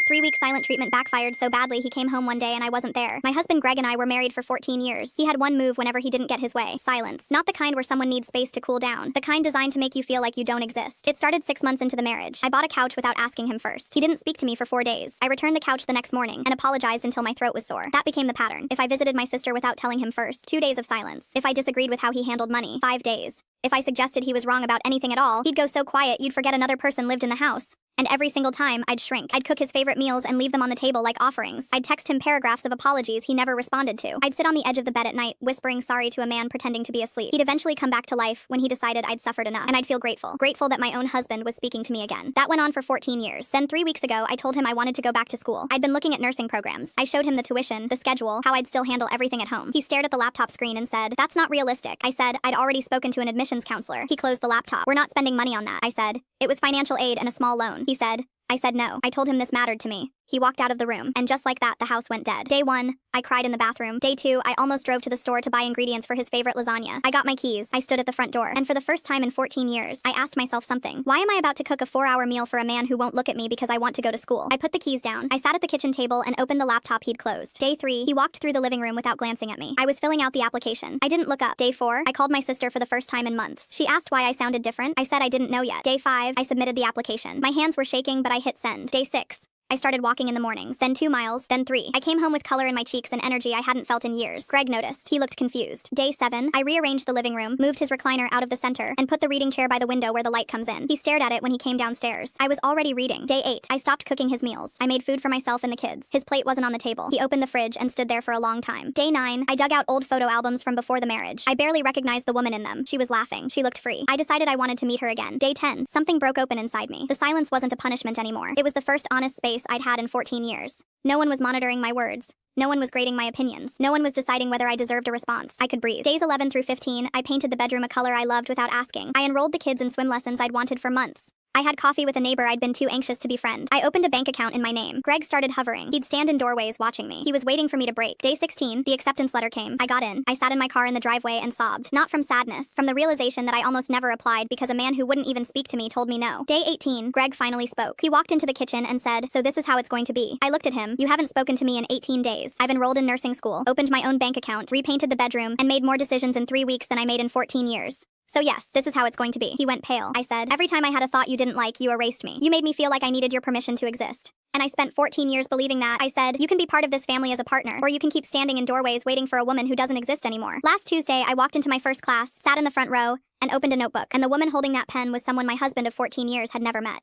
3-week silent treatment backfired so badly he came home one day and I wasn't there. My husband Greg and I were married for 14 years. He had one move whenever he didn't get his way: silence. Not the kind where someone needs space to cool down. The kind designed to make you feel like you don't exist. It started 6 months into the marriage. I bought a couch without asking him first. He didn't speak to me for 4 days. I returned the couch the next morning and apologized until my throat was sore. That became the pattern. If I visited my sister without telling him first, 2 days of silence. If I disagreed with how he handled money, 5 days. If I suggested he was wrong about anything at all, he'd go so quiet you'd forget another person lived in the house. And every single time, I'd shrink. I'd cook his favorite meals and leave them on the table like offerings. I'd text him paragraphs of apologies he never responded to. I'd sit on the edge of the bed at night, whispering sorry to a man pretending to be asleep. He'd eventually come back to life when he decided I'd suffered enough, and I'd feel grateful. Grateful that my own husband was speaking to me again. That went on for 14 years. Then 3 weeks ago, I told him I wanted to go back to school. I'd been looking at nursing programs. I showed him the tuition, the schedule, how I'd still handle everything at home. He stared at the laptop screen and said, "That's not realistic." I said, "I'd already spoken to an admissions counselor." He closed the laptop. "We're not spending money on that." I said, "It was financial aid and a small loan." I said no. I told him this mattered to me. He walked out of the room, and just like that, the house went dead. Day 1, I cried in the bathroom. Day 2, I almost drove to the store to buy ingredients for his favorite lasagna. I got my keys. I stood at the front door. And for the first time in 14 years, I asked myself something. Why am I about to cook a 4-hour meal for a man who won't look at me because I want to go to school? I put the keys down. I sat at the kitchen table and opened the laptop he'd closed. Day 3, he walked through the living room without glancing at me. I was filling out the application. I didn't look up. Day 4, I called my sister for the first time in months. She asked why I sounded different. I said I didn't know yet. Day 5, I submitted the application. My hands were shaking, but I hit send. Day 6, I started walking in the mornings, then 2 miles, then 3. I came home with color in my cheeks and energy I hadn't felt in years. Greg noticed. He looked confused. Day 7, I rearranged the living room, moved his recliner out of the center, and put the reading chair by the window where the light comes in. He stared at it when he came downstairs. I was already reading. Day 8, I stopped cooking his meals. I made food for myself and the kids. His plate wasn't on the table. He opened the fridge and stood there for a long time. Day 9, I dug out old photo albums from before the marriage. I barely recognized the woman in them. She was laughing. She looked free. I decided I wanted to meet her again. Day 10, something broke open inside me. The silence wasn't a punishment anymore. It was the first honest space I'd had in 14 years. No one was monitoring my words. No one was grading my opinions. No one was deciding whether I deserved a response. I could breathe. Days 11 through 15, I painted the bedroom a color I loved without asking. I enrolled the kids in swim lessons I'd wanted for months. I had coffee with a neighbor I'd been too anxious to befriend. I opened a bank account in my name. Greg started hovering. He'd stand in doorways watching me. He was waiting for me to break. Day 16, the acceptance letter came. I got in. I sat in my car in the driveway and sobbed. Not from sadness, from the realization that I almost never applied because a man who wouldn't even speak to me told me no. Day 18, Greg finally spoke. He walked into the kitchen and said, "So this is how it's going to be." I looked at him. "You haven't spoken to me in 18 days. I've enrolled in nursing school, opened my own bank account, repainted the bedroom, and made more decisions in 3 weeks than I made in 14 years. So yes, this is how it's going to be." He went pale. I said, "Every time I had a thought you didn't like, you erased me. You made me feel like I needed your permission to exist. And I spent 14 years believing that." I said, "You can be part of this family as a partner, or you can keep standing in doorways waiting for a woman who doesn't exist anymore." Last Tuesday, I walked into my first class, sat in the front row, and opened a notebook. And the woman holding that pen was someone my husband of 14 years had never met.